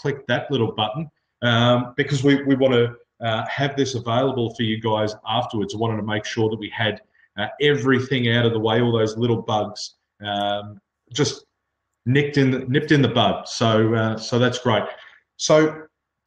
click that little button because we want to have this available for you guys afterwards. I wanted to make sure that we had everything out of the way, all those little bugs just nipped in the bud. So so that's great. So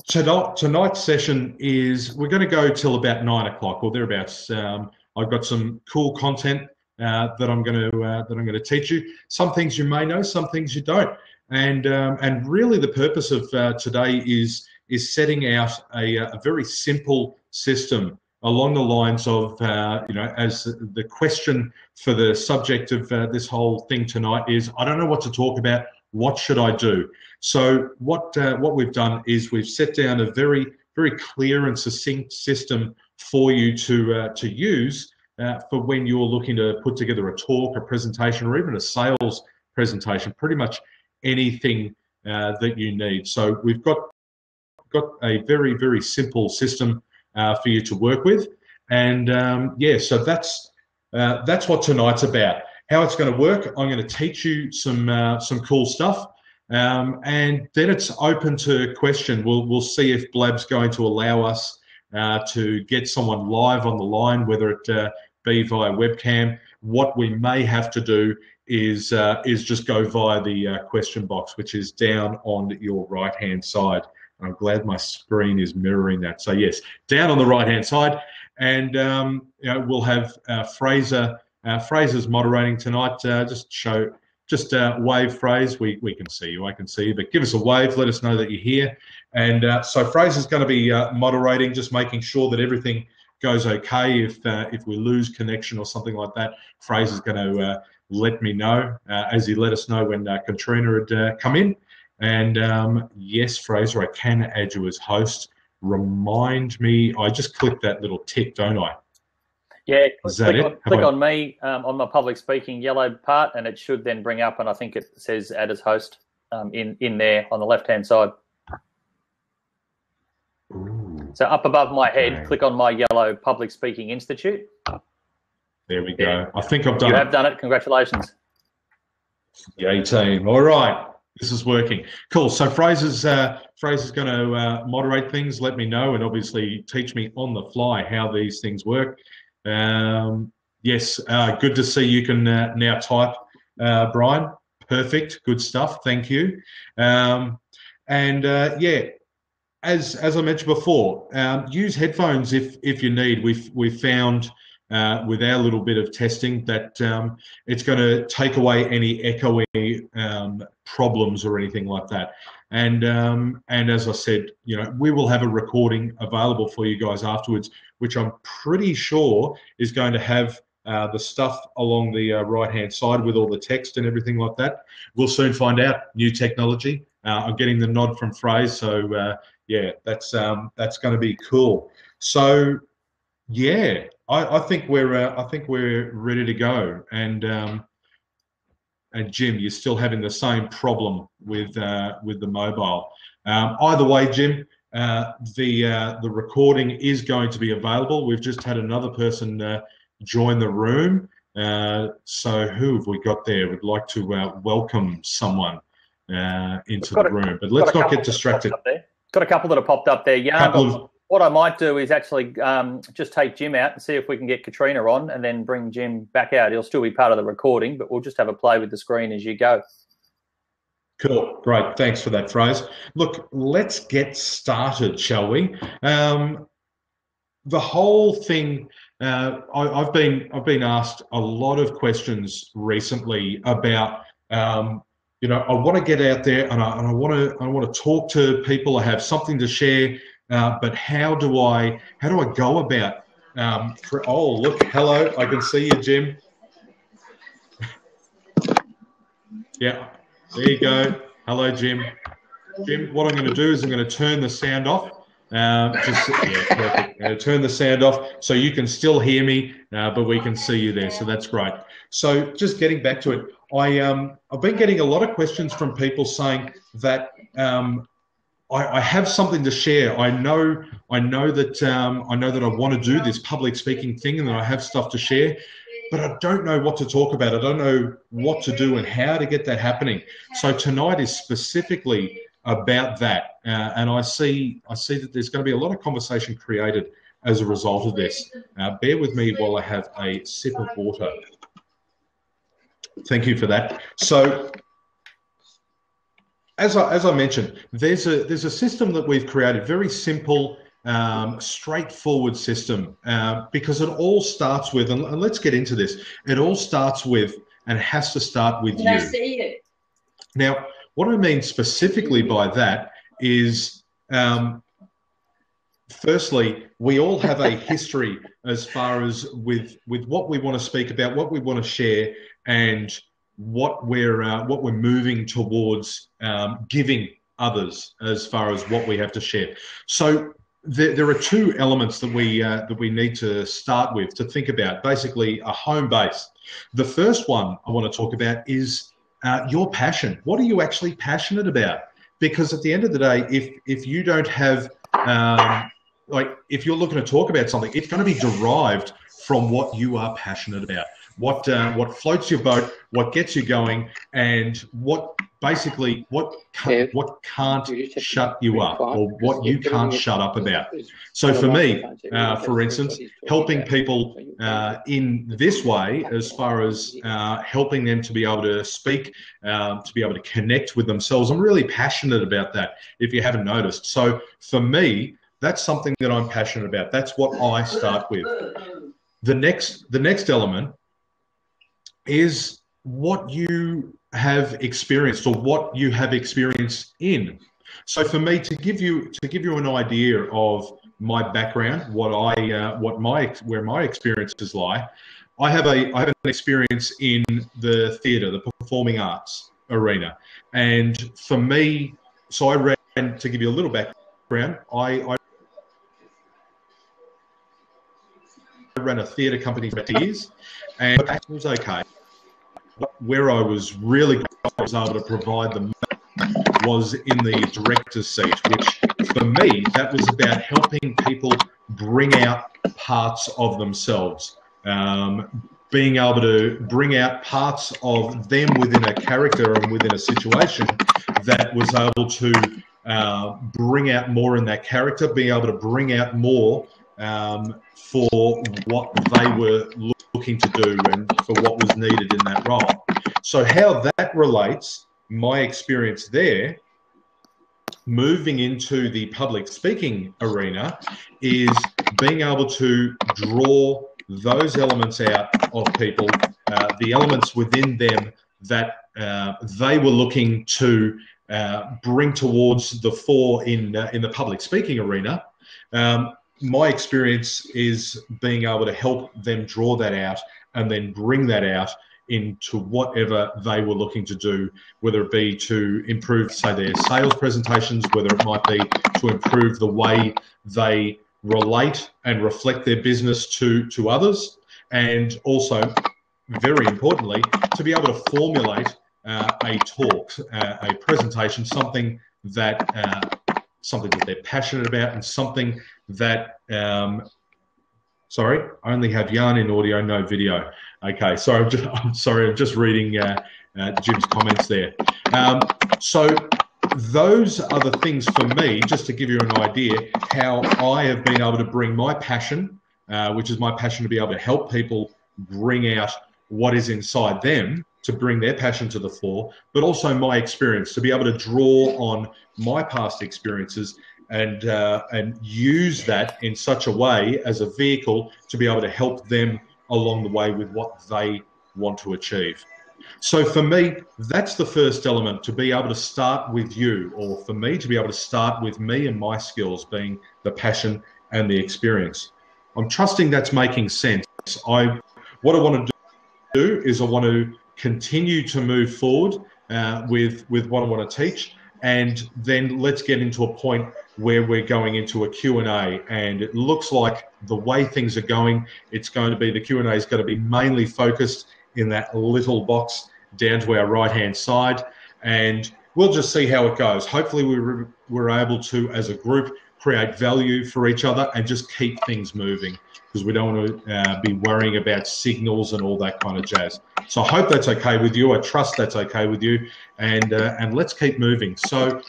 tonight's session is we're going to go till about 9 o'clock or thereabouts. I've got some cool content that I'm going to teach you. Some things you may know, some things you don't. And really the purpose of today is setting out a very simple system along the lines of, as the question for the subject of this whole thing tonight is, I don't know what to talk about, what should I do? So what we've done is we've set down a very, very clear and succinct system for you to use for when you're looking to put together a talk, a presentation, or even a sales presentation, pretty much anything that you need. So we've got a very, very simple system for you to work with. And yeah, so that's what tonight's about. How it's going to work, I'm going to teach you some cool stuff. And then it's open to question. We'll see if Blab's going to allow us to get someone live on the line, whether it be via webcam. What we may have to do is just go via the question box, which is down on your right-hand side. I'm glad my screen is mirroring that. So yes, down on the right-hand side, and we'll have Fraser. Fraser's moderating tonight. Just wave, Fraser. We can see you. I can see you, but give us a wave. Let us know that you're here. And so Fraser's going to be moderating, just making sure that everything goes okay. If we lose connection or something like that, Fraser's going to let me know, as he let us know when Katrina had come in. And yes, Fraser, I can add you as host. Remind me, I just clicked that little tick, don't I? Yeah, click on me on my public speaking yellow part, and it should then bring up, and I think it says add as host in there on the left-hand side. Ooh, so up above my head, okay. Click on my yellow Public Speaking Institute. There we go. Yeah. I think I've done it. You have done it. Congratulations. Yay, team. All right. This is working. Cool. So Fraser's going to moderate things, let me know, and obviously teach me on the fly how these things work. Yes, good to see you can now type, Brian. Perfect. Good stuff. Thank you. Yeah, as I mentioned before, use headphones if you need. We've found with our little bit of testing that it's going to take away any echoing problems or anything like that. And as I said, we will have a recording available for you guys afterwards, which I'm pretty sure is going to have the stuff along the right-hand side with all the text and everything like that. We'll soon find out. New technology. I'm getting the nod from Fraser, so yeah, that's going to be cool. So yeah, I think we're ready to go. And Jim, you're still having the same problem with the mobile. Either way, Jim, the recording is going to be available. We've just had another person join the room. So who have we got there? We'd like to welcome someone into the room, but let's not get distracted. Got a couple that have popped up there. Yeah. What I might do is actually just take Jim out and see if we can get Katrina on, and then bring Jim back out. He'll still be part of the recording, but we'll just have a play with the screen as you go. Cool. Great. Thanks for that, Fraser. Look, let's get started, shall we? The whole thing, I've been asked a lot of questions recently about, I want to get out there and I want to talk to people. I have something to share. But how do I go about? Oh, look! Hello, I can see you, Jim. Yeah, there you go. Hello, Jim. Jim, what I'm going to do is I'm going to turn the sound off. Perfect. Turn the sound off so you can still hear me, but we can see you there. So that's great. So just getting back to it, I've been getting a lot of questions from people saying that. I have something to share. I know that I want to do this public speaking thing, and that I have stuff to share, but I don't know what to talk about. I don't know what to do and how to get that happening. So tonight is specifically about that, and I see that there's going to be a lot of conversation created as a result of this. Bear with me while I have a sip of water. Thank you for that. So, as I mentioned, there's a system that we've created, very simple, straightforward system, because it all starts with, and let's get into this. It all starts with, and has to start with you. Can I see it? Now, what I mean specifically by that is, firstly, we all have a history as far as with what we want to speak about, what we want to share, and what we're moving towards giving others as far as what we have to share. So there are two elements that we need to start with, to think about, basically a home base. The first one I want to talk about is your passion. What are you actually passionate about? Because at the end of the day, if you don't have, if you're looking to talk about something, it's going to be derived from what you are passionate about, what floats your boat, what gets you going, and what can't shut you up, or what you can't shut up about. So for me, for instance, helping people in this way, as far as helping them to be able to speak, to be able to connect with themselves, I'm really passionate about that, if you haven't noticed. So for me, that's something that I'm passionate about. That's what I start with. The next element is what you have experienced, or what you have experienced in. So for me, to give you an idea of my background, where my experiences lie, I have an experience in the theatre, the performing arts arena, and for me, so I ran, to give you a little background, I ran a theatre company for years, and it was okay. Where I was really good, I was able to provide them, was in the director's seat, which for me, that was about helping people bring out parts of themselves, being able to bring out parts of them within a character and within a situation that was able to bring out more in that character, being able to bring out more for what they were looking to do and for what was needed in that role. So how that relates, my experience there, moving into the public speaking arena, is being able to draw those elements out of people, the elements within them that they were looking to bring towards the fore in the public speaking arena. My experience is being able to help them draw that out and then bring that out into whatever they were looking to do, whether it be to improve, say, their sales presentations, whether it might be to improve the way they relate and reflect their business to others, and also, very importantly, to be able to formulate a talk, a presentation, something that they're passionate about, and something that, sorry, I only have yarn in audio, no video. Okay, so I'm sorry, I'm just reading Jim's comments there. So those are the things for me, just to give you an idea, how I have been able to bring my passion, which is my passion to be able to help people bring out what is inside them, to bring their passion to the fore, but also my experience, to be able to draw on my past experiences and use that in such a way as a vehicle to be able to help them along the way with what they want to achieve. So for me, that's the first element, to be able to start with you, or for me to be able to start with me and my skills, being the passion and the experience. I'm trusting that's making sense. What I want to do is I want to continue to move forward with what I want to teach, and then let's get into a point where we're going into a Q&A, and it looks like the way things are going, it's going to be, the Q&A is going to be mainly focused in that little box down to our right-hand side, and we'll just see how it goes. Hopefully we're able to, as a group, create value for each other and just keep things moving, because we don't want to be worrying about signals and all that kind of jazz. So I hope that's okay with you. I trust that's okay with you, and let's keep moving. So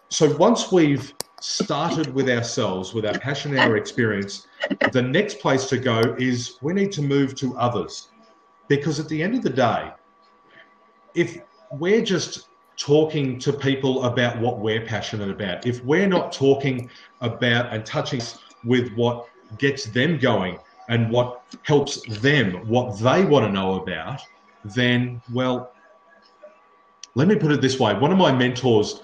So once we've started with ourselves, with our passion and our experience, the next place to go is we need to move to others. Because at the end of the day, if we're just talking to people about what we're passionate about, if we're not talking about and touching with what gets them going and what helps them, what they want to know about, then, well, let me put it this way. One of my mentors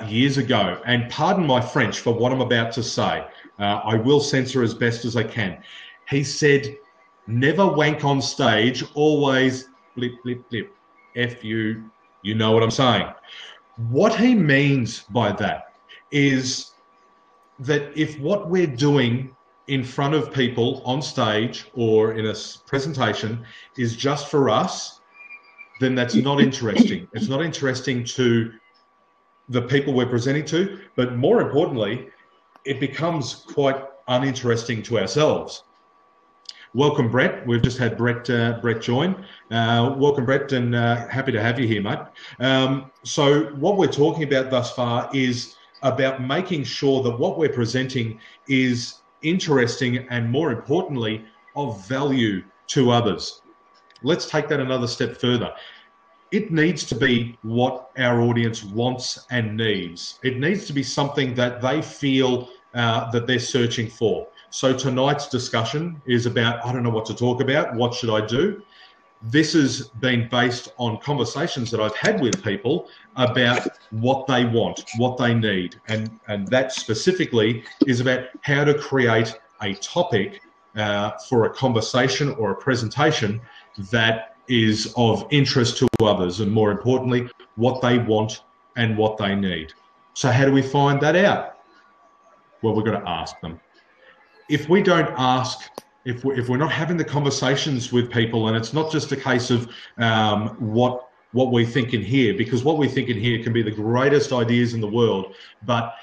years ago, and pardon my French for what I'm about to say, I will censor as best as I can. He said, never wank on stage, always blip, blip, blip. F you know what I'm saying. What he means by that is that if what we're doing in front of people on stage or in a presentation is just for us, then that's not interesting. It's not interesting to the people we're presenting to, but more importantly, it becomes quite uninteresting to ourselves. Welcome, Brett. We've just had Brett join. Welcome, Brett, and happy to have you here, mate. So what we're talking about thus far is about making sure that what we're presenting is interesting and, more importantly, of value to others. Let's take that another step further. It needs to be what our audience wants and needs. It needs to be something that they feel that they're searching for. So tonight's discussion is about, I don't know what to talk about, what should I do? This has been based on conversations that I've had with people about what they want, what they need. And that specifically is about how to create a topic for a conversation or a presentation that is of interest to others, and more importantly, what they want and what they need. So how do we find that out? Well, we've got to ask them. If we don't ask, if we're not having the conversations with people, and it's not just a case of what we think in here, because what we think in here can be the greatest ideas in the world, but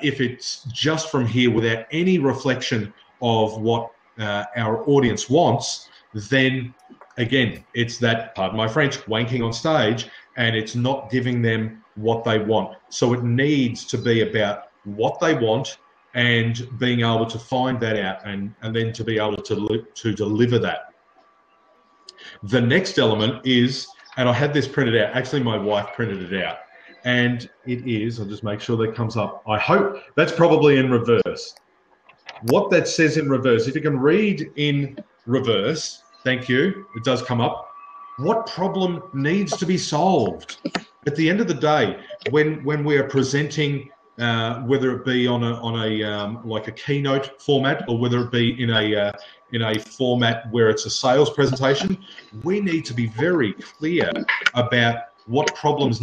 if it's just from here without any reflection of what our audience wants, then again, it's that, pardon my French, wanking on stage, and it's not giving them what they want. So it needs to be about what they want and being able to find that out and then to be able to deliver that. The next element is, and I had this printed out, actually my wife printed it out, and it is, I'll just make sure that comes up. I hope that's probably in reverse. What that says in reverse, if you can read in reverse, thank you, it does come up. What problem needs to be solved? At the end of the day, when we are presenting, whether it be on a like a keynote format, or whether it be in a format where it's a sales presentation, we need to be very clear about what problem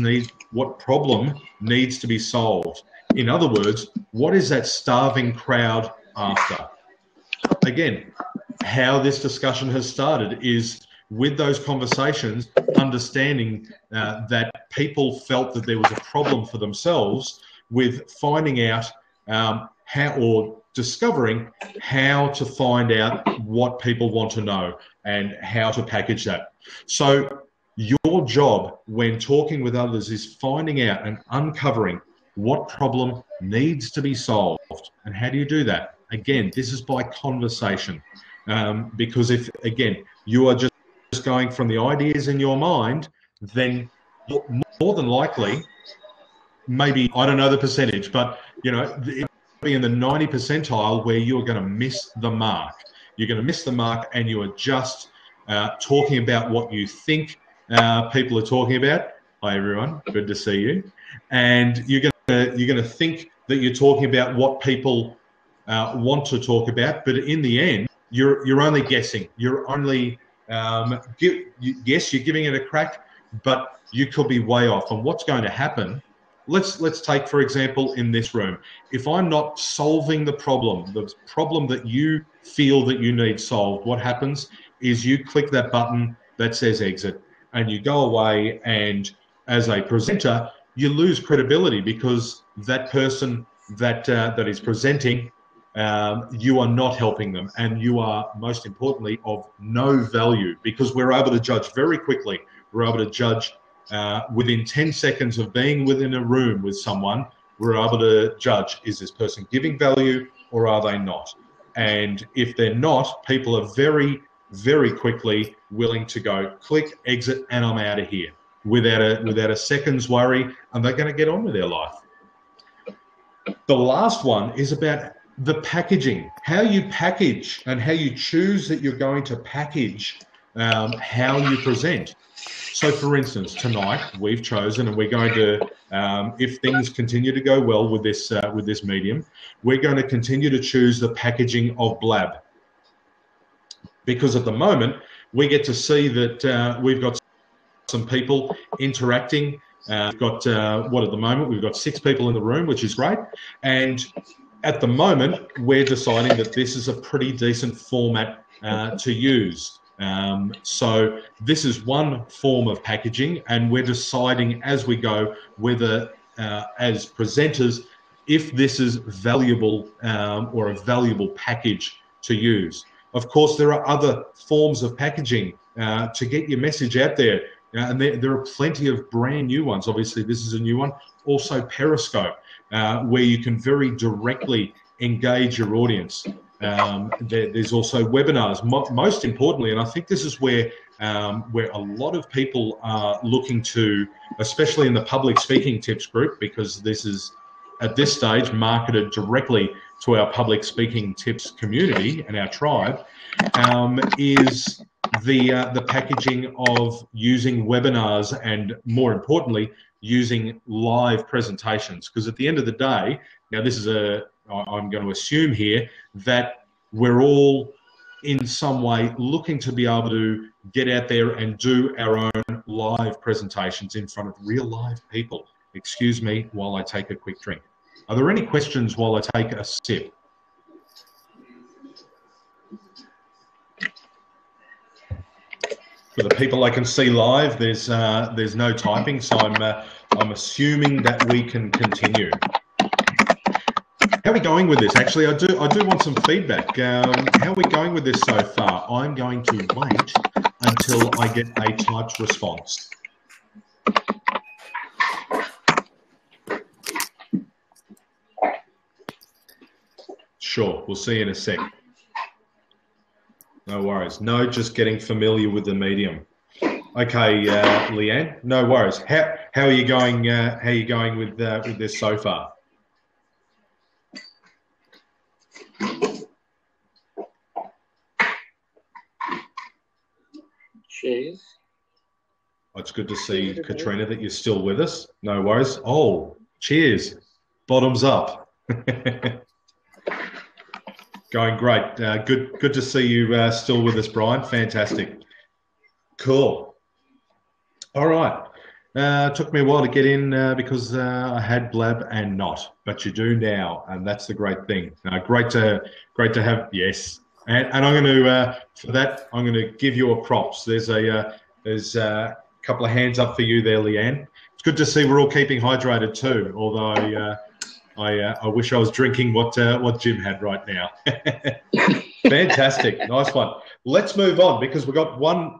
needs to be solved. In other words, what is that starving crowd after? Again, how this discussion has started is with those conversations, understanding that people felt that there was a problem for themselves with finding out how, or discovering how to find out what people want to know and how to package that. So your job when talking with others is finding out and uncovering what problem needs to be solved. And how do you do that? Again, this is by conversation. Because if, again, you are just going from the ideas in your mind, then more than likely, maybe, I don't know the percentage, but, you know, it'll be in the 90 percentile where you're going to miss the mark. You're going to miss the mark, and you are just talking about what you think people are talking about. Hi, everyone. Good to see you. And you're going to think that you're talking about what people want to talk about, but in the end, you're only guessing. You're only, yes, you're giving it a crack, but you could be way off. And what's going to happen, let's take, for example, in this room, if I'm not solving the problem that you feel that you need solved, what happens is you click that button that says exit, and you go away, and as a presenter, you lose credibility, because that person that is presenting, you are not helping them, and you are, most importantly, of no value, because we're able to judge very quickly. We're able to judge within 10 seconds of being within a room with someone. we're able to judge, is this person giving value or are they not? And if they're not, people are very, very quickly willing to go click, exit, and I'm out of here without a second's worry, and they're going to get on with their life. The last one is about the packaging, how you package and how you choose that you're going to package how you present. So, for instance, tonight we've chosen, and we're going to, if things continue to go well with this medium, we're going to continue to choose the packaging of Blab, because at the moment we get to see that we've got some people interacting. We've got at the moment we've got 6 people in the room, which is great, and at the moment we're deciding that this is a pretty decent format to use. So this is one form of packaging, and we're deciding as we go whether, as presenters, if this is valuable or a valuable package to use. Of course, there are other forms of packaging to get your message out there, and there are plenty of brand new ones. Obviously, this is a new one. Also, Periscope, where you can very directly engage your audience. There's also webinars, most importantly, and I think this is where a lot of people are looking to, especially in the public speaking tips group, because this is at this stage marketed directly to our public speaking tips community and our tribe, is the packaging of using webinars and, more importantly, using live presentations. Because at the end of the day, now this is I'm going to assume here that we're all in some way looking to be able to get out there and do our own live presentations in front of real live people. Excuse me while I take a quick drink. Are there any questions while I take a sip? For the people I can see live, there's no typing, so I'm assuming that we can continue. How are we going with this? Actually, I do want some feedback. How are we going with this so far? I'm going to wait until I get a typed response. Sure, we'll see in a sec. No worries. No, just getting familiar with the medium. Okay, Leanne, no worries. How are you going? How are you going with this so far? Cheers. It's good to see, Katrina, that you're still with us. No worries. Oh, cheers. Bottoms up. Going great. Good to see you still with us, Brian. Fantastic. Cool. All right. Took me a while to get in because I had Blab and not, but you do now, and that's the great thing. Great to have. Yes. And I'm going to for that I'm going to give you a props. There's a couple of hands up for you there, Leanne. It's good to see we're all keeping hydrated too. Although I wish I was drinking what Jim had right now. Fantastic, nice one. Let's move on because we've got one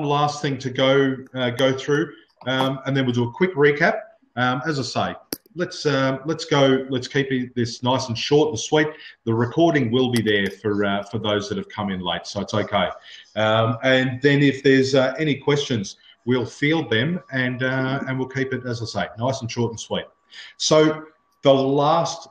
last thing to go through, and then we'll do a quick recap. As I say, let's keep this nice and short and sweet. The recording will be there for those that have come in late, so it's okay. And then if there's any questions, we'll field them and we'll keep it, as I say, nice and short and sweet. So the last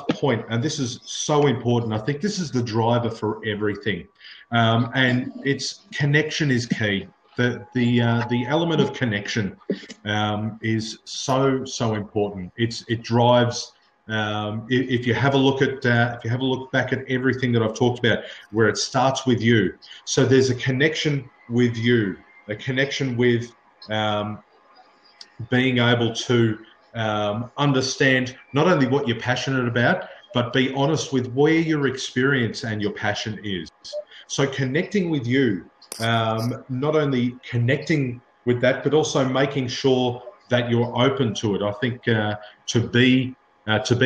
point, and this is so important. I think this is the driver for everything, and it's connection is key. The element of connection is so important. It drives. If you have a look back at everything that I've talked about, where it starts with you. So there's a connection with you, a connection with being able to understand not only what you're passionate about, but be honest with where your experience and your passion is. So connecting with you. Not only connecting with that, but also making sure that you're open to it. I think to be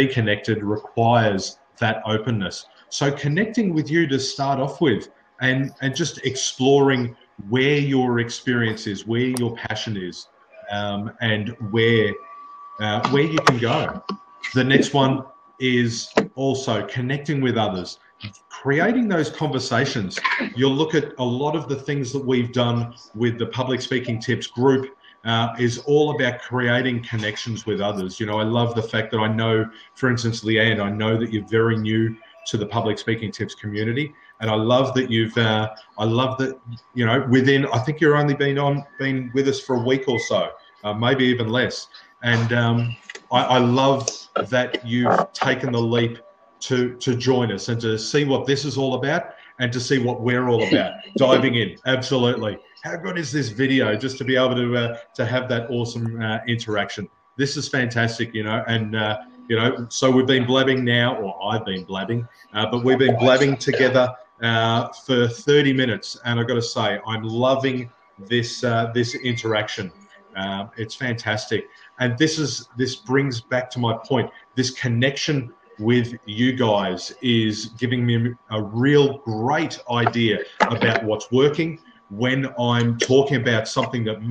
connected requires that openness. So connecting with you to start off with, and just exploring where your experience is, where your passion is, and where you can go. The next one is also connecting with others, creating those conversations. You'll look at a lot of the things that we've done with the Public Speaking Tips group is all about creating connections with others. You know, I love the fact that I know, for instance, Leanne, I know that you're very new to the Public Speaking Tips community, and I love that you know, within, I think you're only been with us for a week or so, maybe even less, and I love that you've taken the leap to join us and to see what this is all about and to see what we're all about. Diving in, absolutely. How good is this video just to be able to have that awesome interaction? This is fantastic, you know, and you know, so we've been blabbing now, or I've been blabbing, but we've been blabbing together for 30 minutes, and I've got to say, I'm loving this this interaction. It's fantastic, and this brings back to my point. This connection with you guys is giving me a real great idea about what's working when I'm talking about something that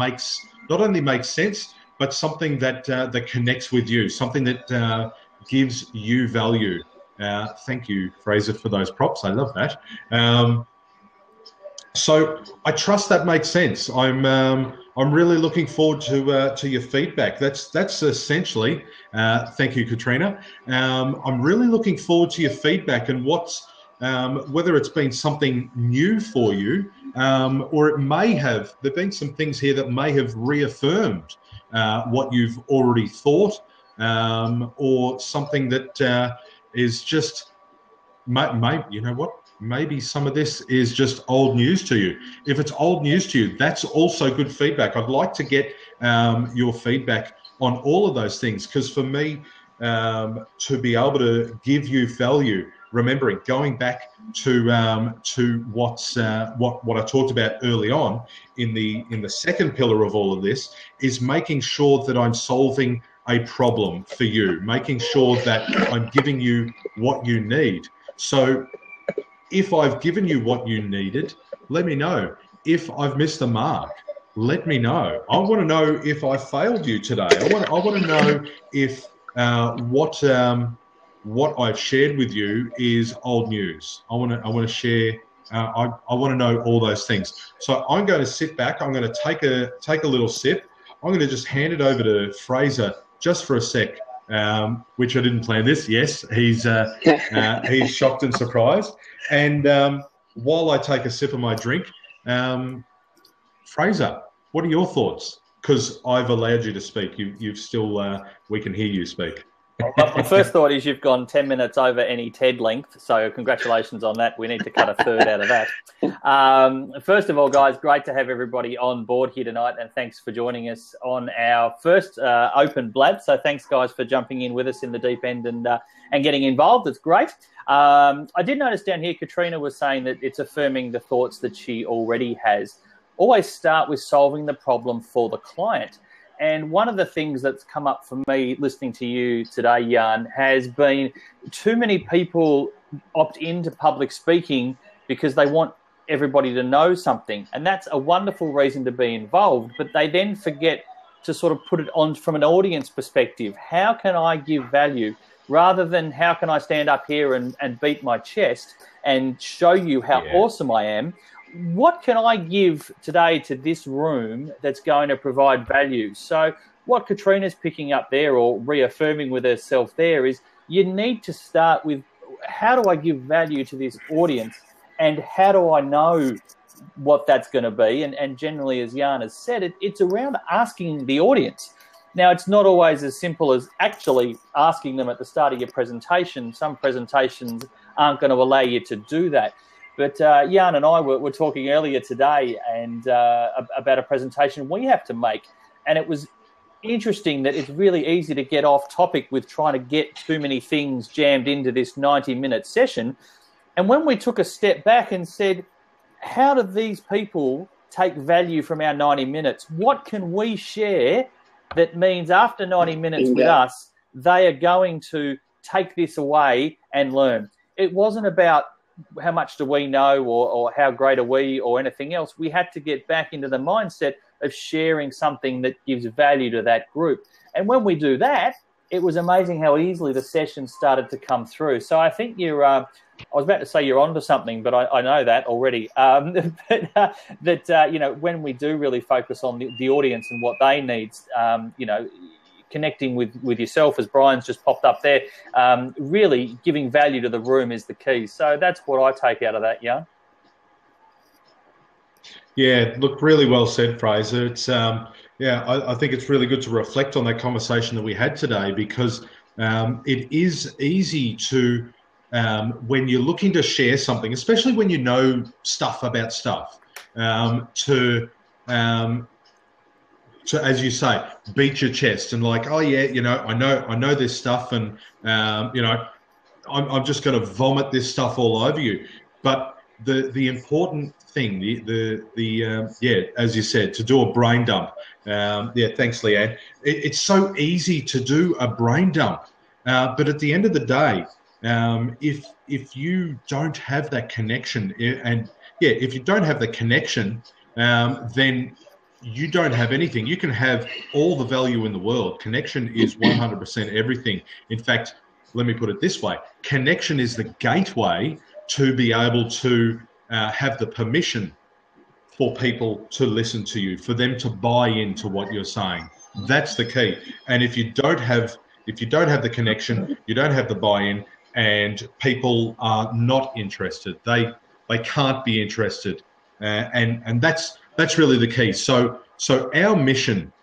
not only makes sense, but something that that connects with you, something that gives you value. Thank you, Fraser, for those props. I love that. So I trust that makes sense. I'm really looking forward to your feedback. That's essentially. Thank you, Katrina. I'm really looking forward to your feedback and whether it's been something new for you, or there've been some things here that may have reaffirmed what you've already thought, or something that is just, you know what? Maybe some of this is just old news to you. If it's old news to you, that's also good feedback. I'd like to get your feedback on all of those things, because for me, to be able to give you value, remembering, going back to what I talked about early on in the second pillar of all of this, is making sure that I'm solving a problem for you, making sure that I'm giving you what you need. So if I've given you what you needed, let me know. If I've missed the mark, let me know. I want to know if I failed you today. I want to know if what I've shared with you is old news. I want to share. I want to know all those things. So I'm going to sit back. I'm going to take a little sip. I'm going to just hand it over to Fraser just for a sec, which I didn't plan this. Yes, he's shocked and surprised. And while I take a sip of my drink, Fraser, what are your thoughts? Because I've allowed you to speak. You've still, we can hear you speak. Well, my first thought is you've gone 10 minutes over any TED length, so congratulations on that. We need to cut a third out of that. First of all, guys, great to have everybody on board here tonight, and thanks for joining us on our first open Blab. So thanks, guys, for jumping in with us in the deep end and getting involved. It's great. I did notice down here Katrina was saying that it's affirming the thoughts that she already has. Always start with solving the problem for the client. And one of the things that's come up for me listening to you today, Jan, has been too many people opt into public speaking because they want everybody to know something. And that's a wonderful reason to be involved, but they then forget to sort of put it on from an audience perspective. How can I give value? Rather than how can I stand up here and beat my chest and show you how awesome I am, what can I give today to this room that's going to provide value? So what Katrina's picking up there, or reaffirming with herself there, is you need to start with, how do I give value to this audience, and how do I know what that's going to be? And generally, as Jan has said, it's around asking the audience. Now, it's not always as simple as actually asking them at the start of your presentation. Some presentations aren't going to allow you to do that. But Jan and I were talking earlier today and about a presentation we have to make. And it was interesting that it's really easy to get off topic with trying to get too many things jammed into this 90-minute session. And when we took a step back and said, how do these people take value from our 90 minutes? What can we share that means after 90 minutes with us, they are going to take this away and learn? It wasn't about how much do we know or how great are we or anything else. We had to get back into the mindset of sharing something that gives value to that group. And when we do that, it was amazing how easily the sessions started to come through. So I think you're. I was about to say you're onto something, but I know that already. When we do really focus on the audience and what they need, connecting with yourself, as Brian's just popped up there, really giving value to the room is the key. So that's what I take out of that, Jan. Yeah, look, really well said, Fraser. It's I think it's really good to reflect on that conversation that we had today, because it is easy to, when you're looking to share something, especially when you know stuff about stuff, to as you say, beat your chest and like, oh yeah, I know this stuff, and I'm just going to vomit this stuff all over you. But the important thing, as you said, to do a brain dump. Thanks, Leanne. It's so easy to do a brain dump, but at the end of the day, if you don't have that connection, if you don't have the connection, then you don't have anything. You can have all the value in the world. Connection is 100% everything. In fact, let me put it this way: connection is the gateway to be able to have the permission for people to listen to you, for them to buy into what you're saying. That's the key. And if you don't have the connection, you don't have the buy-in, and people are not interested. They can't be interested, and that's really the key. So our mission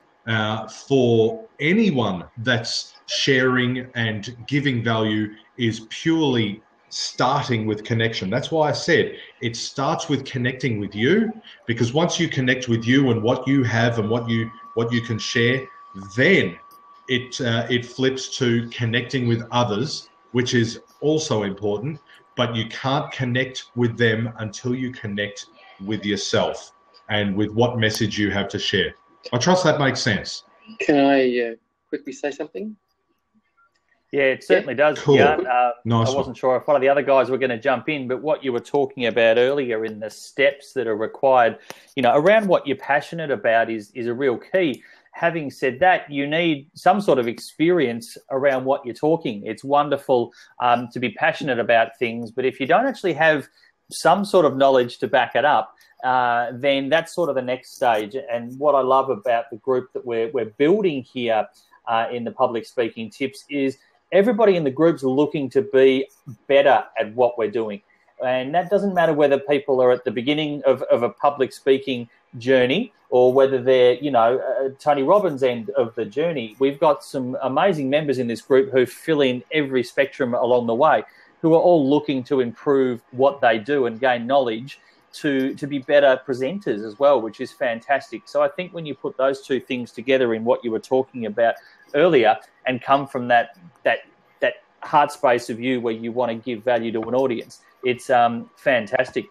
for anyone that's sharing and giving value is purely starting with connection. That's why I said it starts with connecting with you, because once you connect with you and what you have and what you can share, then it flips to connecting with others, which is also important. But you can't connect with them until you connect with yourself and with what message you have to share. I trust that makes sense. Can I quickly say something? Yeah, it certainly does. Cool. Nice. I wasn't sure if one of the other guys were going to jump in, but what you were talking about earlier in the steps that are required, around what you're passionate about is a real key. Having said that, you need some sort of experience around what you're talking. It's wonderful to be passionate about things, but if you don't actually have some sort of knowledge to back it up, then that's sort of the next stage. And what I love about the group that we're building here in the Public Speaking Tips is everybody in the group's looking to be better at what we're doing. And that doesn't matter whether people are at the beginning of a public speaking journey or whether they're, Tony Robbins' end of the journey. We've got some amazing members in this group who fill in every spectrum along the way, who are all looking to improve what they do and gain knowledge to be better presenters as well, which is fantastic. So I think when you put those two things together in what you were talking about earlier and come from that heart space of you where you want to give value to an audience, it's fantastic.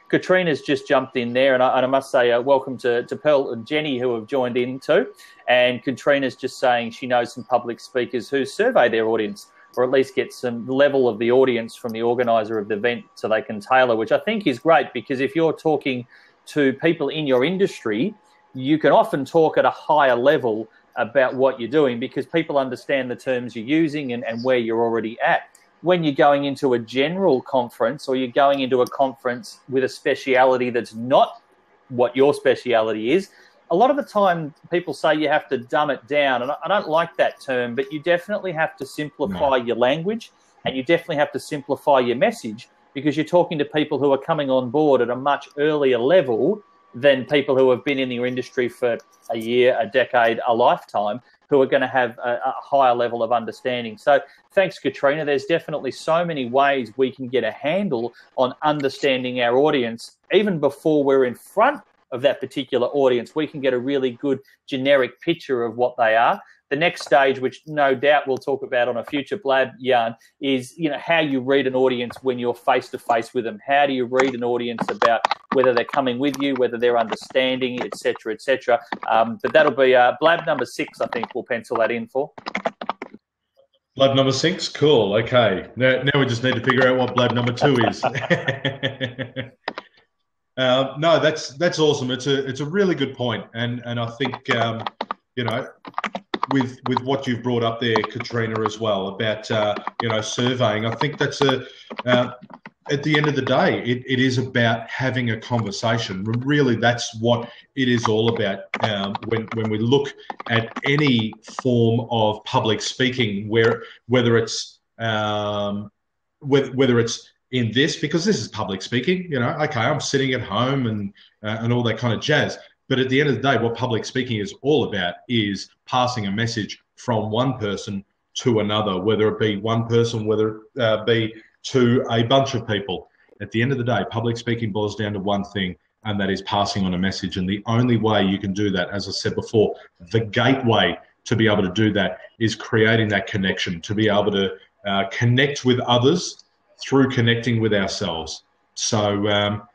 Katrina's just jumped in there, and I must say welcome to Pearl and Jenny, who have joined in too. And Katrina's just saying she knows some public speakers who survey their audience, or at least get some level of the audience from the organizer of the event so they can tailor, which I think is great, because if you're talking to people in your industry, you can often talk at a higher level about what you're doing because people understand the terms you're using and where you're already at. When you're going into a general conference or you're going into a conference with a speciality that's not what your speciality is, a lot of the time people say you have to dumb it down, and I don't like that term, but you definitely have to simplify your language, and you definitely have to simplify your message, because you're talking to people who are coming on board at a much earlier level than people who have been in your industry for a year, a decade, a lifetime, who are going to have a higher level of understanding. So thanks, Katrina. There's definitely so many ways we can get a handle on understanding our audience. Even before we're in front of that particular audience, we can get a really good generic picture of what they are. The next stage, which no doubt we'll talk about on a future Blab yarn, is how you read an audience when you're face to face with them. How do you read an audience about whether they're coming with you, whether they're understanding, etc., etc. But that'll be Blab number 6. I think we'll pencil that in for. Blab number 6, cool. Okay, now we just need to figure out what Blab number 2 is. No, that's awesome. It's a really good point, and I think with what you've brought up there, Katrina, as well about surveying. I think that's at the end of the day, it is about having a conversation. Really, that's what it is all about. When we look at any form of public speaking, whether it's in this, because this is public speaking, okay, I'm sitting at home and all that kind of jazz. But at the end of the day, what public speaking is all about is passing a message from one person to another, whether it be one person, whether it be to a bunch of people. At the end of the day, public speaking boils down to one thing, and that is passing on a message. And the only way you can do that, as I said before, the gateway to be able to do that is creating that connection, to be able to connect with others through connecting with ourselves. So, are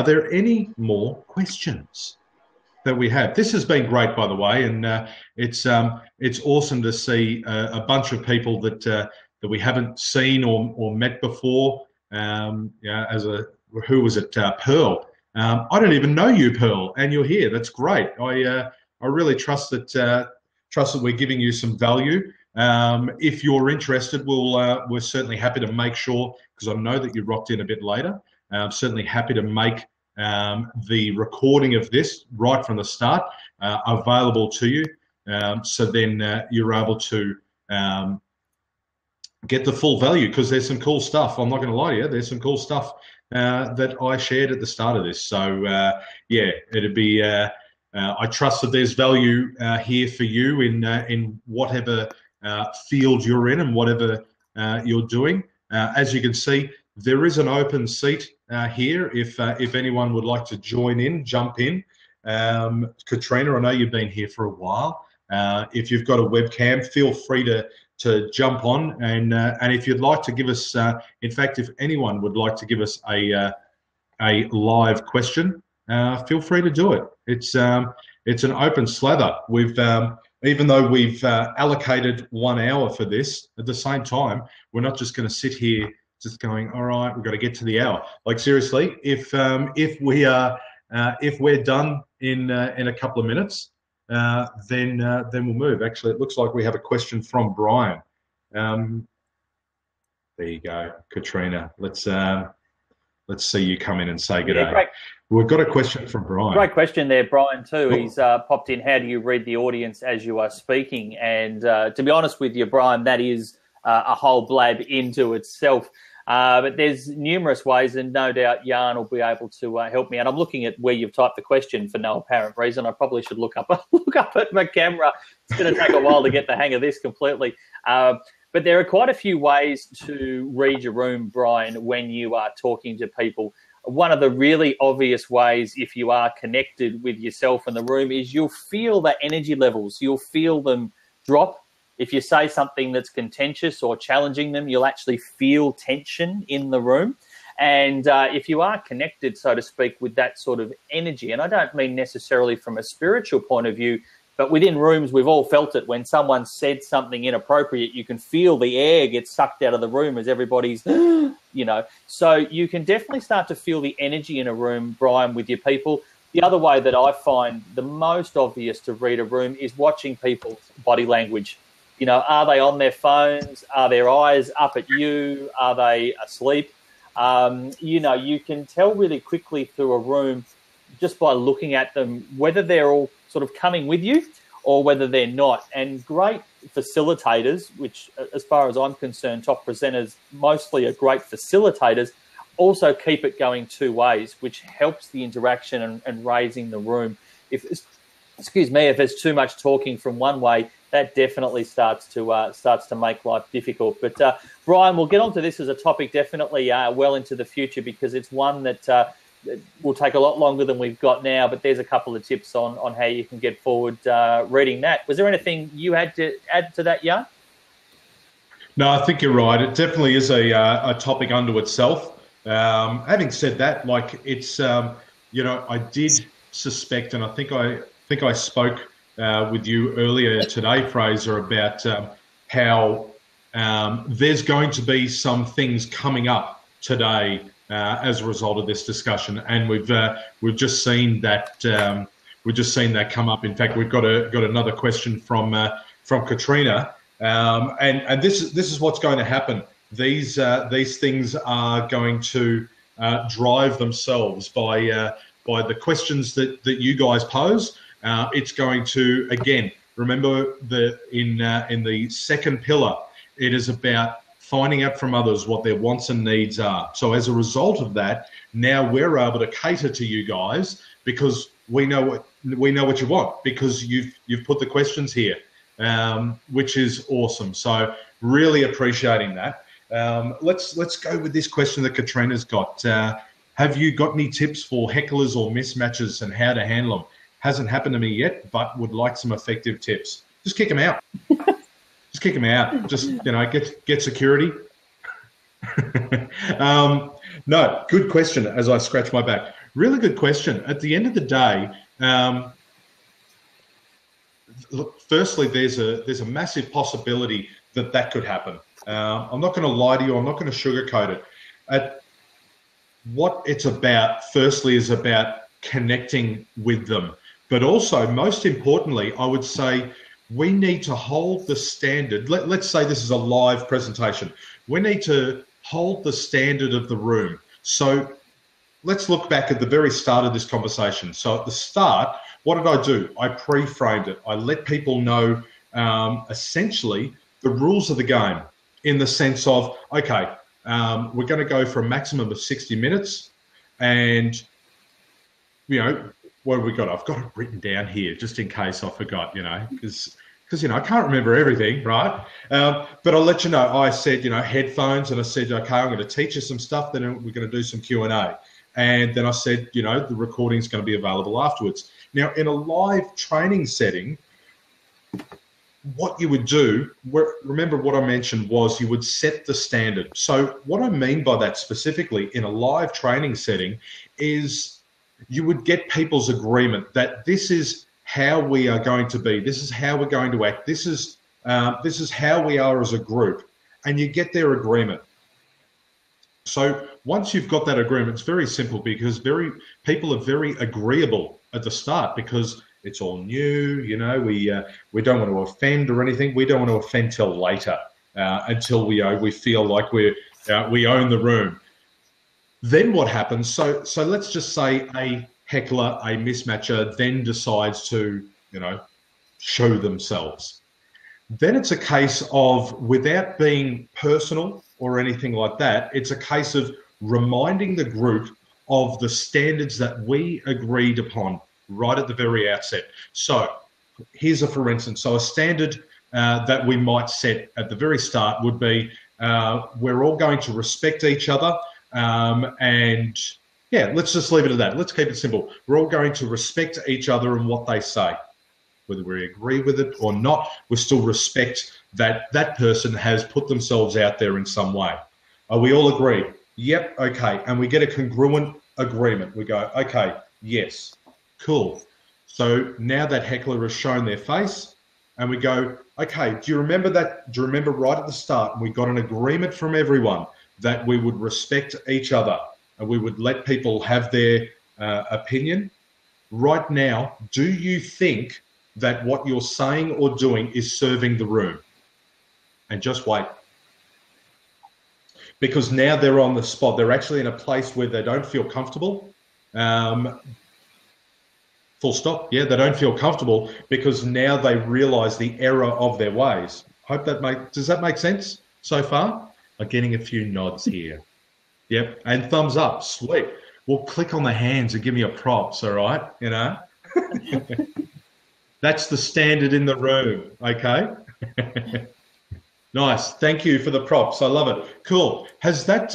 there any more questions that we have? This has been great, by the way, and it's awesome to see a bunch of people that we haven't seen or met before. Who was it? Pearl. I don't even know you, Pearl, and you're here. That's great. I really trust that we're giving you some value. If you're interested, we're certainly happy to make sure, because I know that you rocked in a bit later. Certainly happy to make the recording of this right from the start available to you, so then you're able to get the full value, because there's some cool stuff. I'm not going to lie to you. There's some cool stuff that I shared at the start of this. So it'd be. I trust that there's value here for you in whatever field you're in and whatever you're doing. As you can see, there is an open seat here if anyone would like to jump in. Katrina, I know you've been here for a while. If you've got a webcam, feel free to jump on, and if you'd like to give us, in fact, if anyone would like to give us a live question, feel free to do it. It's an open slather. We've even though we've allocated 1 hour for this, at the same time, we're not just going to sit here just going, all right, we've got to get to the hour. Like, seriously, if we're done in a couple of minutes, then we'll move. Actually, it looks like we have a question from Brian. There you go, Katrina. Let's see you come in and say good day. We've got a question from Brian. Great question there, Brian, too. He's popped in, how do you read the audience as you are speaking? And to be honest with you, Brian, that is a whole blab into itself. But there's numerous ways, and no doubt Jan will be able to help me out. I'm looking at where you've typed the question for no apparent reason. I probably should look up at my camera. It's going to take a while to get the hang of this completely. But there are quite a few ways to read your room, Brian, when you are talking to people. One of the really obvious ways, if you are connected with yourself in the room, is you'll feel the energy levels. You'll feel them drop. If you say something that's contentious or challenging them, you'll actually feel tension in the room. And if you are connected, so to speak, with that sort of energy, and I don't mean necessarily from a spiritual point of view, but within rooms, we've all felt it. When someone said something inappropriate, you can feel the air get sucked out of the room as everybody's, So you can definitely start to feel the energy in a room, Brian, with your people. The other way that I find the most obvious to read a room is watching people's body language. Are they on their phones? Are their eyes up at you? Are they asleep? You can tell really quickly through a room just by looking at them whether they're all sort of coming with you or whether they're not. And great facilitators, which as far as I'm concerned, top presenters mostly are great facilitators, also keep it going two ways, which helps the interaction and raising the room. If there's too much talking from one way, that definitely starts to make life difficult. But Brian, we'll get onto this as a topic definitely well into the future, because it's one that will take a lot longer than we've got now. But there's a couple of tips on how you can get forward reading that. Was there anything you had to add to that, Jan? No, I think you're right. It definitely is a topic unto itself. Having said that, it's I did suspect, and I think I spoke with you earlier today, Fraser, about how there's going to be some things coming up today as a result of this discussion, and we've just seen that come up. In fact, we've got another question from from Katrina, and this is what's going to happen. These things are going to drive themselves by the questions that you guys pose. It's going to, again, remember in the second pillar, it is about finding out from others what their wants and needs are. So as a result of that, now we're able to cater to you guys because we know what you want, because you've put the questions here, which is awesome. So really appreciating that. Let's go with this question that Katrina's got. Have you got any tips for hecklers or mismatches and how to handle them? Hasn't happened to me yet, but would like some effective tips. Just kick them out. Just kick them out. Just, get security. No, good question as I scratch my back. Really good question. At the end of the day, look, firstly, there's a massive possibility that could happen. I'm not going to lie to you. I'm not going to sugarcoat it. What it's about, firstly, is about connecting with them. But also, most importantly, I would say we need to hold the standard. Let's say this is a live presentation. We need to hold the standard of the room. So let's look back at the very start of this conversation. So at the start, what did I do? I pre-framed it. I let people know essentially the rules of the game, in the sense of, okay, we're going to go for a maximum of 60 minutes. And, what have we got? I've got it written down here just in case I forgot, because I can't remember everything, right? But I'll let you know. I said, headphones, and I said, okay, I'm going to teach you some stuff, then we're going to do some Q&A. And then I said, the recording's going to be available afterwards. Now, in a live training setting, what you would do, remember what I mentioned was you would set the standard. So what I mean by that specifically in a live training setting is you would get people's agreement that this is how we are going to be. This is how we're going to act. This is how we are as a group, and you get their agreement. So once you've got that agreement, it's very simple, because people are very agreeable at the start, because it's all new. We don't want to offend or anything. We don't want to offend till later, until we feel like we own the room. Then what happens? So let's just say a heckler, a mismatcher, then decides to, show themselves. Then it's a case of, without being personal or anything like that, it's a case of reminding the group of the standards that we agreed upon right at the very outset. So here's for instance. So a standard that we might set at the very start would be, we're all going to respect each other. And yeah, let's just leave it at that. Let's keep it simple. We're all going to respect each other and what they say. Whether we agree with it or not, we still respect that that person has put themselves out there in some way. Are we all agreed? Yep, okay. And we get a congruent agreement. We go, okay, yes, cool. So now that heckler has shown their face, and we go, okay, do you remember that? Do you remember right at the start, we got an agreement from everyone that we would respect each other and we would let people have their opinion? Right now, do you think that what you're saying or doing is serving the room? And just wait. Because now they're on the spot. They're actually in a place where they don't feel comfortable. Full stop. Yeah, they don't feel comfortable because now they realize the error of their ways. Does that make sense so far? I'm getting a few nods here. Yep, and thumbs up. Sweet. Well, click on the hands and give me a props, all right? That's the standard in the room, okay? Nice. Thank you for the props. I love it. Cool. Has that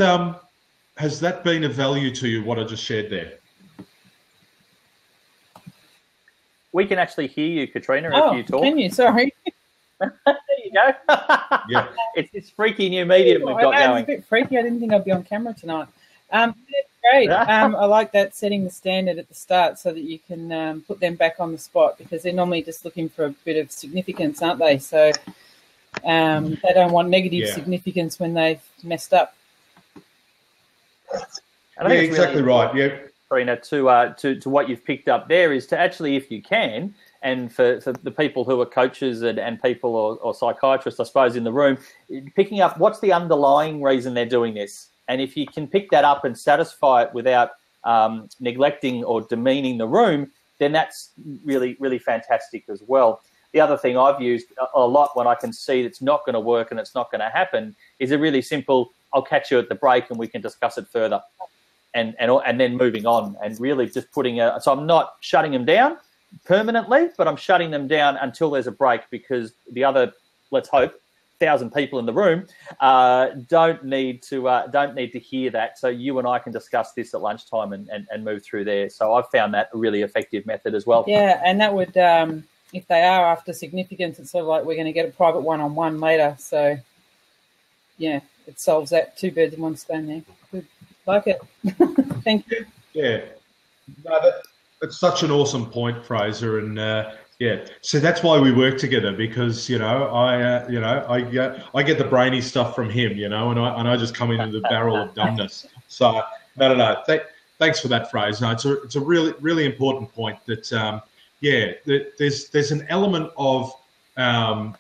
been of value to you, what I just shared there? We can actually hear you, Katrina, if you talk. Can you? Sorry. There you go. Yeah. It's this freaky new medium we've got going. It's a bit freaky. I didn't think I'd be on camera tonight. That's great. I like that, setting the standard at the start so that you can put them back on the spot, because they're normally just looking for a bit of significance, aren't they? So they don't want negative significance when they've messed up. I think exactly right. Yeah. Katrina, to what you've picked up there is to actually, if you can, and for the people who are coaches and people or psychiatrists, I suppose, in the room, picking up what's the underlying reason they're doing this. And if you can pick that up and satisfy it without neglecting or demeaning the room, then that's really, really fantastic as well. The other thing I've used a lot when I can see it's not going to work and it's not going to happen is a really simple, I'll catch you at the break and we can discuss it further. And then moving on and really just putting so I'm not shutting them down permanently, but I'm shutting them down until there's a break, because the other, let's hope, 1,000 people in the room don't need to hear that. So you and I can discuss this at lunchtime and move through there. So I've found that a really effective method as well. Yeah, and that would, if they are after significance, it's sort of like we're going to get a private one-on-one later. So, yeah, it solves that. 2 birds in 1 stone there. Good. Like it. Thank you. Yeah. No, that's such an awesome point, Fraser, and yeah. So that's why we work together, because I get the brainy stuff from him, and I just come into the barrel of dumbness. So no. Thanks for that, Fraser. No, it's a really, really important point that there's an element of not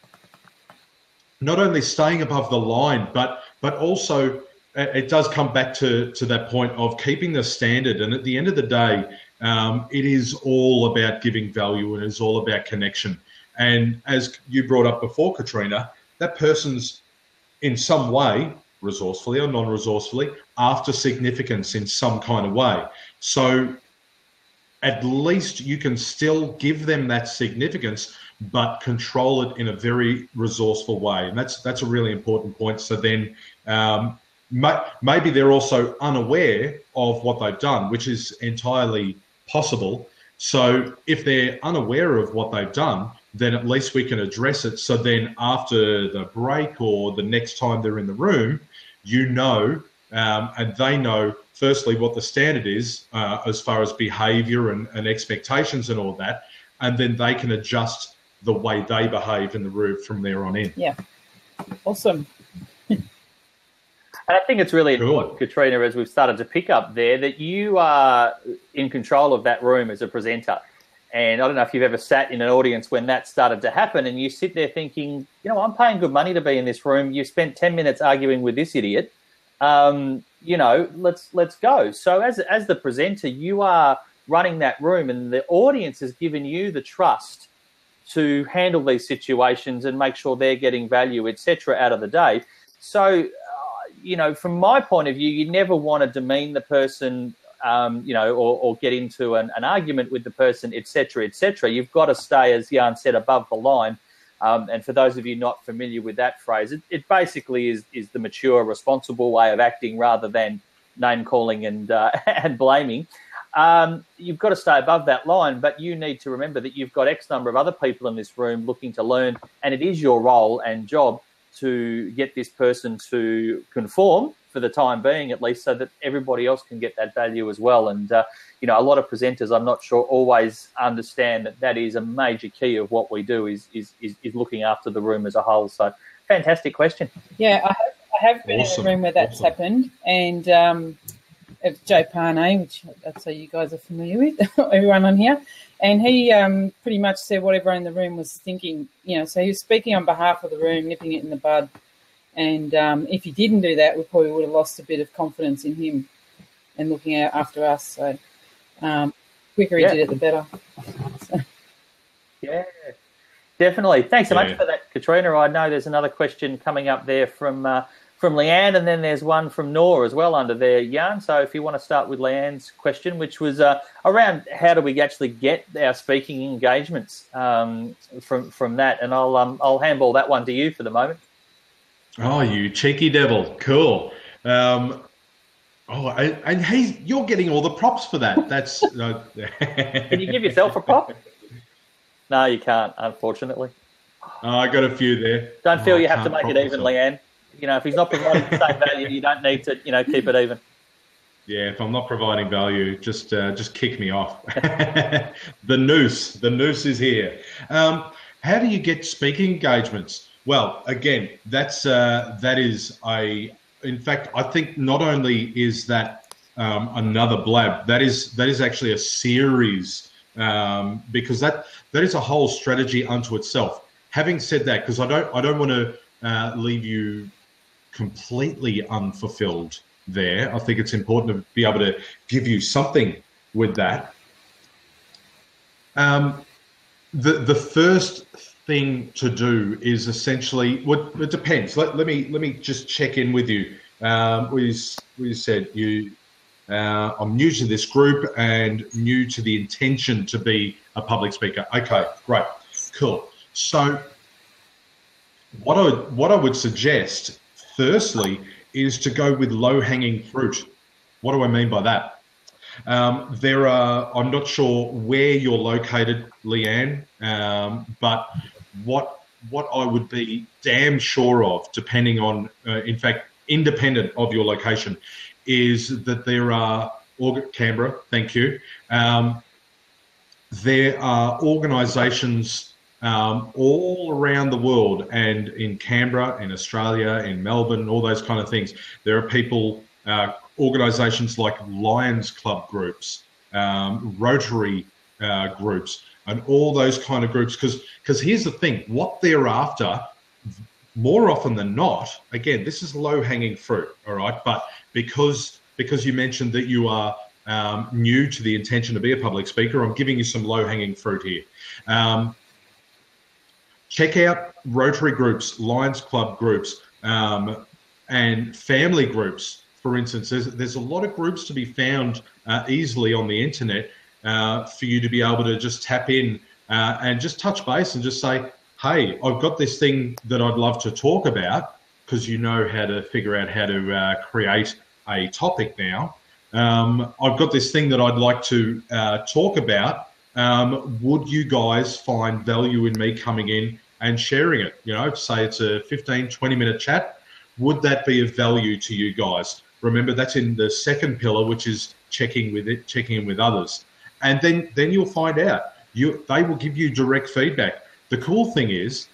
only staying above the line, but also it does come back to that point of keeping the standard. And at the end of the day, it is all about giving value, and it's all about connection. And as you brought up before, Katrina, that person's in some way, resourcefully or non-resourcefully, after significance in some kind of way. So at least you can still give them that significance, but control it in a very resourceful way. And that's a really important point. So then maybe they're also unaware of what they've done, which is entirely possible. So if they're unaware of what they've done, then at least we can address it. So then after the break or the next time they're in the room, and they know, firstly, what the standard is as far as behaviour and expectations and all that, and then they can adjust the way they behave in the room from there on in. Yeah. Awesome. And I think it's really important, Katrina, as we've started to pick up there, that you are in control of that room as a presenter. And I don't know if you've ever sat in an audience when that started to happen and you sit there thinking, I'm paying good money to be in this room. You spent 10 minutes arguing with this idiot. Let's go. So as the presenter, you are running that room, and the audience has given you the trust to handle these situations and make sure they're getting value, etc., out of the day. So, from my point of view, you never want to demean the person, or get into an argument with the person, etc., etc. You've got to stay, as Jan said, above the line. And for those of you not familiar with that phrase, it basically is the mature, responsible way of acting rather than name-calling and blaming. You've got to stay above that line, but you need to remember that you've got X number of other people in this room looking to learn, and it is your role and job to get this person to conform for the time being, at least, so that everybody else can get that value as well. And, a lot of presenters, I'm not sure, always understand that is a major key of what we do is looking after the room as a whole. So fantastic question. Yeah, I have been in a room where that's happened, and it's Joe Parnay, which that's how you guys are familiar with, everyone on here. And he pretty much said what everyone in the room was thinking, so he was speaking on behalf of the room, nipping it in the bud. And if he didn't do that, we probably would have lost a bit of confidence in him and looking out after us. So quicker he did it, the better. So. Yeah, definitely. Thanks so much for that, Katrina. I know there's another question coming up there from Leanne, and then there's one from Nor as well under there, Jan. So if you want to start with Leanne's question, which was around how do we actually get our speaking engagements from that, and I'll handball that one to you for the moment. Oh, you cheeky devil! Cool. And you're getting all the props for that. That's. Can you give yourself a prop? No, you can't, unfortunately. I got a few there. Don't feel you have to make it even, Leanne. If he's not providing the same value, you don't need to, keep it even. Yeah, if I'm not providing value, just kick me off. The noose is here. How do you get speaking engagements? Well, again, that is in fact, I think not only is that another Blab, that is actually a series because that is a whole strategy unto itself. Having said that, because I don't want to leave you completely unfulfilled there. I think it's important to be able to give you something with that. The first thing to do is essentially, it depends. Let me just check in with you. We said I'm new to this group and new to the intention to be a public speaker. Okay, great, cool. So what I would suggest firstly is to go with low-hanging fruit. What do I mean by that? I'm not sure where you're located, Leanne, but what I would be damn sure of, depending on, in fact, independent of your location, is that there are, Canberra, thank you, there are organisations all around the world, and in Canberra, in Australia, in Melbourne, all those kind of things. There are people, organisations like Lions Club groups, Rotary groups, and all those kind of groups. Because here's the thing, what they're after, more often than not, again, this is low-hanging fruit, all right? But because you mentioned that you are new to the intention to be a public speaker, I'm giving you some low-hanging fruit here. Check out Rotary groups, Lions Club groups, and family groups. For instance, there's a lot of groups to be found easily on the internet for you to be able to just tap in and just touch base and just say, hey, I've got this thing that I'd love to talk about, because you know how to figure out how to create a topic now. I've got this thing that I'd like to talk about. Would you guys find value in me coming in and sharing it? You know, say it's a 15, 20-minute chat. Would that be of value to you guys? Remember, that's in the second pillar, which is checking in with others. And then you'll find out. They will give you direct feedback. The cool thing is,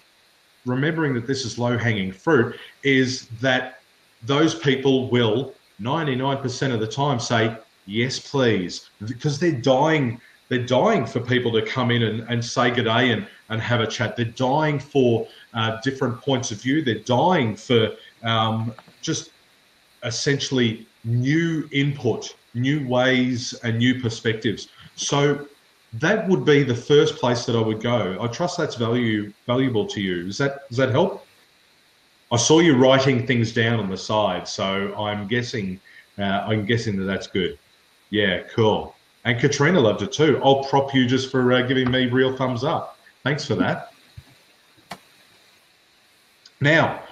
remembering that this is low-hanging fruit, is that those people will 99% of the time say, yes, please, because they're dying for people to come in and say good day and have a chat. They're dying for different points of view. They're dying for just essentially new input, new ways and new perspectives. So that would be the first place that I would go. I trust that's valuable to you. Does that help? I saw you writing things down on the side, so I'm guessing that that's good. Yeah, cool. And Katrina loved it too. I'll prop you just for giving me real thumbs up. Thanks for that. Now,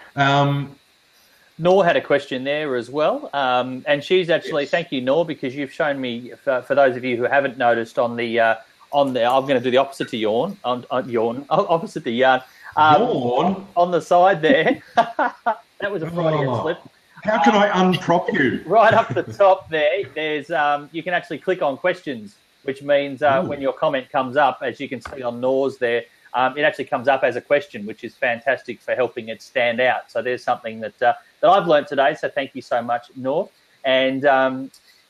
Nor had a question there as well, and she's actually, yes. Thank you, Nor, because you've shown me, for those of you who haven't noticed, on the I'm going to do the opposite to yawn, opposite to yarn. Yawn? On the side there. That was a Freudian slip. How can I unprop you? Right up the top there's you can actually click on questions, which means when your comment comes up, as you can see on Nor's there, it actually comes up as a question, which is fantastic for helping it stand out. So there's something that I've learned today. So thank you so much, Nor. And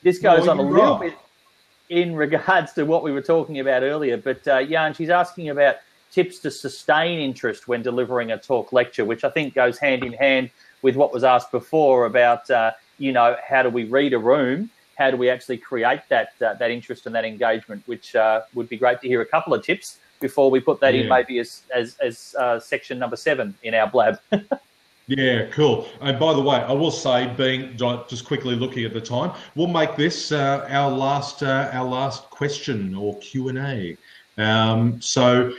this goes on a little bit in regards to what we were talking about earlier. But Jan, she's asking about tips to sustain interest when delivering a talk lecture, which I think goes hand in hand with what was asked before about, how do we read a room? How do we actually create that interest and that engagement, which would be great to hear a couple of tips before we put that in maybe as section number 7 in our blab. Yeah, cool. And by the way, I will say, being just quickly looking at the time, we'll make this our last question or Q&A. Sorry,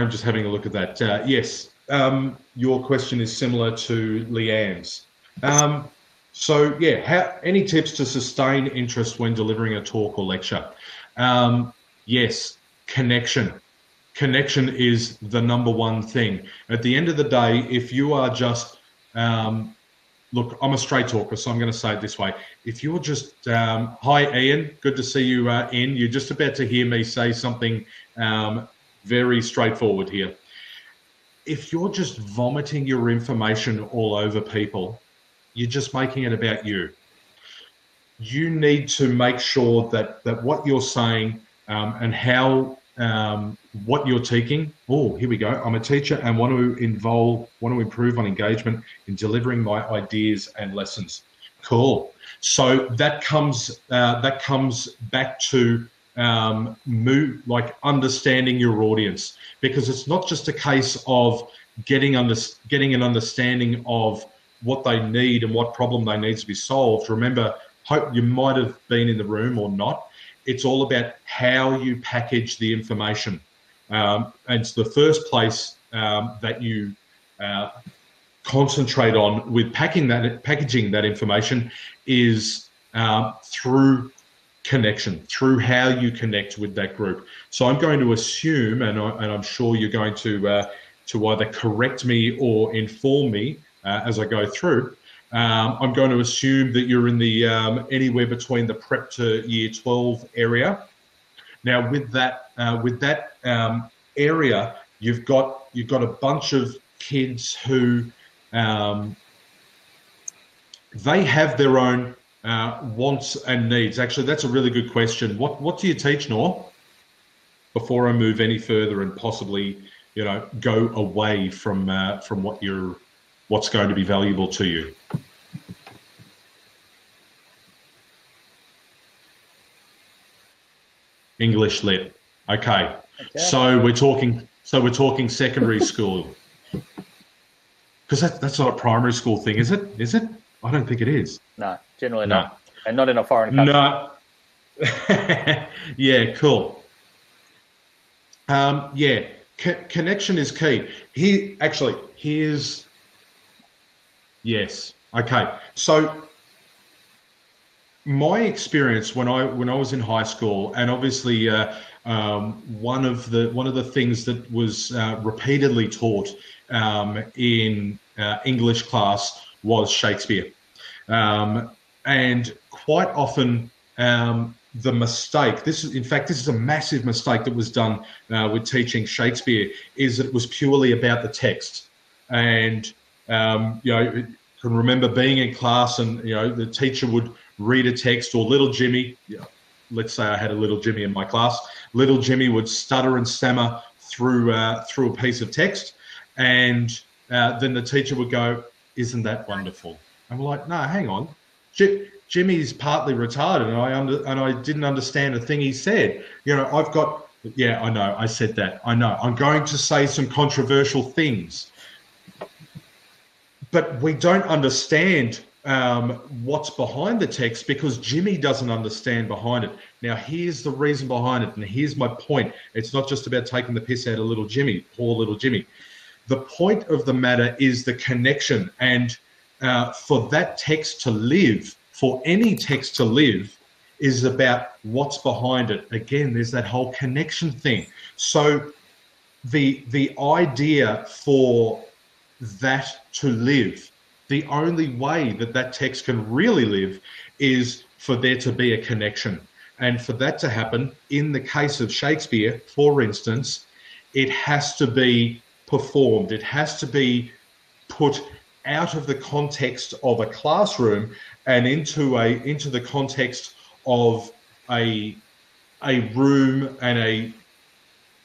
I'm just having a look at that. Yes, your question is similar to Leanne's. Any tips to sustain interest when delivering a talk or lecture? Yes, connection. Connection is the number one thing. At the end of the day, if you are just, look, I'm a straight talker, so I'm going to say it this way. If you're just, hi, Ian, good to see you in. You're just about to hear me say something very straightforward here. If you're just vomiting your information all over people, you're just making it about you. you need to make sure that what you're saying and how what you're teaching. Oh, here we go. I'm a teacher and want to improve on engagement in delivering my ideas and lessons. Cool. So that comes back to understanding your audience, because it's not just a case of getting an understanding of what they need and what problem they need to be solved. Remember, hope you might have been in the room or not. It's all about how you package the information. And it's the first place that you concentrate on with packaging that information is through connection, through how you connect with that group. So I'm going to assume, and I'm sure you're going to either correct me or inform me as I go through. I'm going to assume that you're in the anywhere between the prep to year 12 area. Now, with that area, you've got a bunch of kids who they have their own wants and needs. Actually, that's a really good question. What do you teach, Nor? Before I move any further and possibly, go away from what's going to be valuable to you. English Lit. Okay. So we're talking secondary school. Because that's not a primary school thing, is it? Is it? I don't think it is. No, generally not. And not in a foreign country. No. Yeah, cool. Connection is key. Yes. Okay. So my experience when I was in high school, and obviously one of the things that was repeatedly taught in English class was Shakespeare, and quite often the mistake. This is a massive mistake that was done with teaching Shakespeare, is that it was purely about the text. And I can remember being in class, and the teacher would read a text, or little Jimmy. Let's say I had a little Jimmy in my class. Little Jimmy would stutter and stammer through a piece of text, and then the teacher would go, "Isn't that wonderful?" And we're like, "No, hang on, Jimmy's partly retarded, and I didn't understand a thing he said. I know, I said that. I know. I'm going to say some controversial things, but we don't understand what's behind the text, because Jimmy doesn't understand behind it. Now, here's the reason behind it, and here's my point. It's not just about taking the piss out of little Jimmy, poor little Jimmy. The point of the matter is the connection, and for that text to live, for any text to live, is about what's behind it. Again, there's that whole connection thing. So the idea for that to live, the only way that text can really live is for there to be a connection. And for that to happen, in the case of Shakespeare, for instance, it has to be performed. It has to be put out of the context of a classroom and into the context of a room and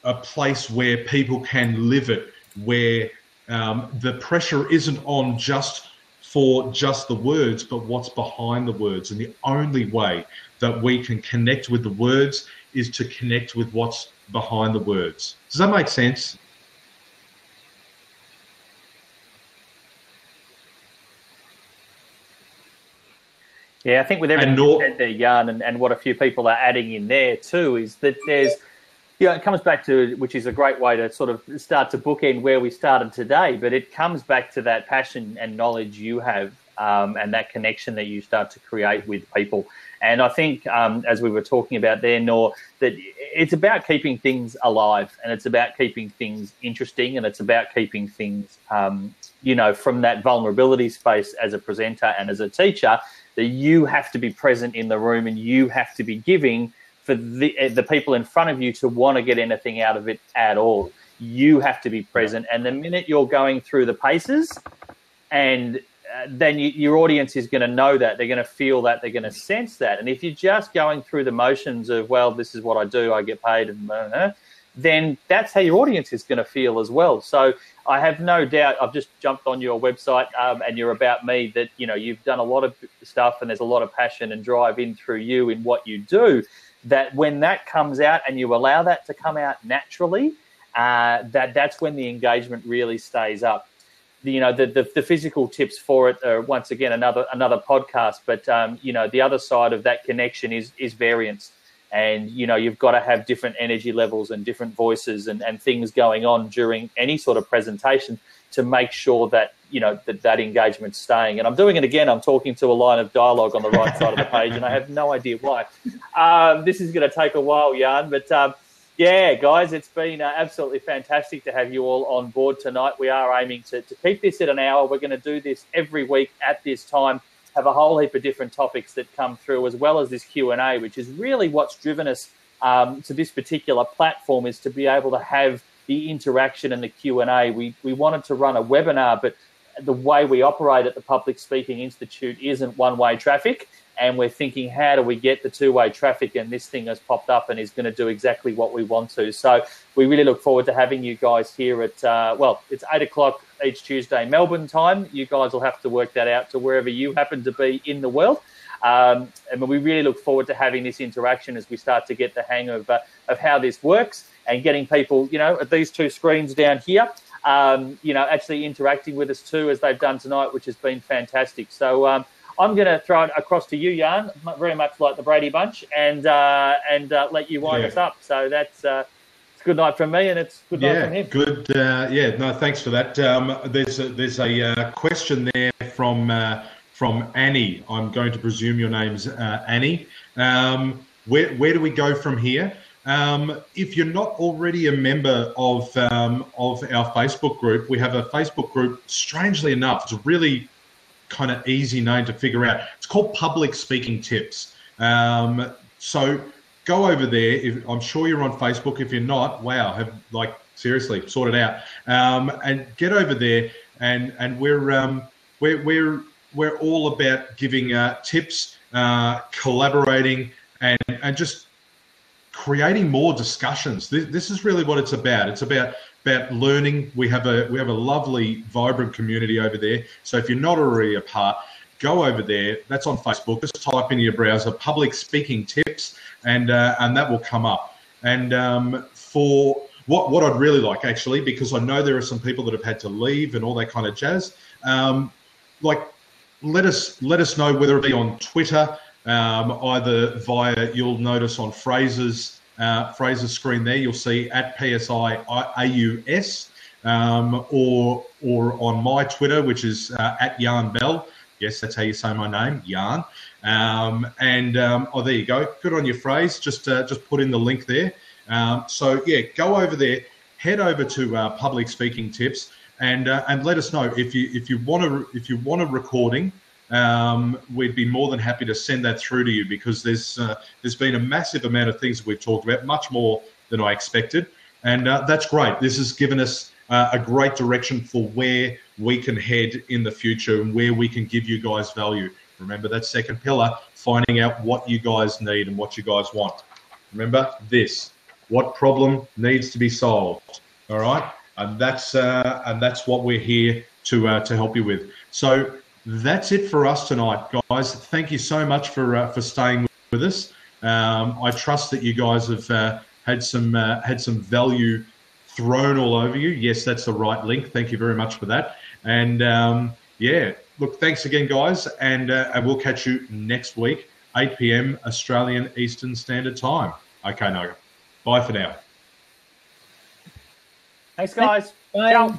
a place where people can live it, where the pressure isn't on just the words, but what's behind the words. And the only way that we can connect with the words is to connect with what's behind the words. Does that make sense? Yeah, I think with everything you said there, Jan, and what a few people are adding in there too, is that there's, it comes back to, which is a great way to sort of start to bookend where we started today, but it comes back to that passion and knowledge you have and that connection that you start to create with people. And I think, as we were talking about there, Nor, that it's about keeping things alive, and it's about keeping things interesting, and it's about keeping things, from that vulnerability space as a presenter and as a teacher, that you have to be present in the room and you have to be giving for the people in front of you to want to get anything out of it at all. You have to be present. And the minute you're going through the paces and then your audience is going to know that. They're going to feel that. They're going to sense that. And if you're just going through the motions of, well, this is what I do, I get paid, and then that's how your audience is going to feel as well. So I have no doubt, I've just jumped on your website and you're about me, that, you know, you've done a lot of stuff and there's a lot of passion and drive in through you in what you do, that when that comes out and you allow that to come out naturally, that's when the engagement really stays up. The physical tips for it are, once again, another podcast. But, the other side of that connection is variance. And, you've got to have different energy levels and different voices and things going on during any sort of presentation to make sure that, that engagement's staying. And I'm doing it again. I'm talking to a line of dialogue on the right side of the page, and I have no idea why. This is going to take a while, Jan, but... yeah, guys, it's been absolutely fantastic to have you all on board tonight. We are aiming to keep this at an hour. We're going to do this every week at this time, have a whole heap of different topics that come through, as well as this Q&A, which is really what's driven us to this particular platform, is to be able to have the interaction and the Q&A. We wanted to run a webinar, but the way we operate at the Public Speaking Institute isn't one-way traffic. And we're thinking, how do we get the two-way traffic? And this thing has popped up and is going to do exactly what we want to. So we really look forward to having you guys here at, it's 8 o'clock each Tuesday Melbourne time. You guys will have to work that out to wherever you happen to be in the world. And we really look forward to having this interaction as we start to get the hang of how this works, and getting people, at these two screens down here, actually interacting with us too, as they've done tonight, which has been fantastic. So, I'm going to throw it across to you, Jan, very much like the Brady Bunch, and let you wind us up. So that's it's a good night from me, and it's good night from him. Good. No, thanks for that. There's a question there from Annie. I'm going to presume your name's Annie. Where do we go from here? If you're not already a member of our Facebook group, we have a Facebook group. Strangely enough, it's really kind of easy name to figure out. It's called Public Speaking Tips. So go over there. I'm sure you're on Facebook. If you're not, wow, seriously, sort it out. And get over there. And we're all about giving tips, collaborating, and just creating more discussions. This is really what it's about. It's about learning. We have a lovely, vibrant community over there. So if you're not already a part, go over there. That's on Facebook. Just type in your browser Public Speaking Tips, and that will come up. And for what I'd really like, actually, because I know there are some people that have had to leave and all that kind of jazz. Let us know, whether it be on Twitter, either via, you'll notice on Fraser's screen there, you'll see at PSI-AUS, or on my Twitter, which is at Jan Bell. Yes, that's how you say my name, Jan. There you go. Good on your phrase. Just put in the link there. Go over there. Head over to Public Speaking Tips, and let us know if you want a recording. We'd be more than happy to send that through to you, because there's been a massive amount of things that we've talked about, much more than I expected, and that's great. This has given us a great direction for where we can head in the future and where we can give you guys value. Remember that second pillar, finding out what you guys need and what you guys want. Remember this: what problem needs to be solved. All right, and that's what we're here to help you with. So that's it for us tonight, guys. Thank you so much for staying with us. I trust that you guys have had some value thrown all over you. Yes, that's the right link. Thank you very much for that. And look, thanks again, guys. And we'll catch you next week, 8 p.m. Australian Eastern Standard Time. Okay, no, bye for now. Thanks, guys. Bye. Ciao.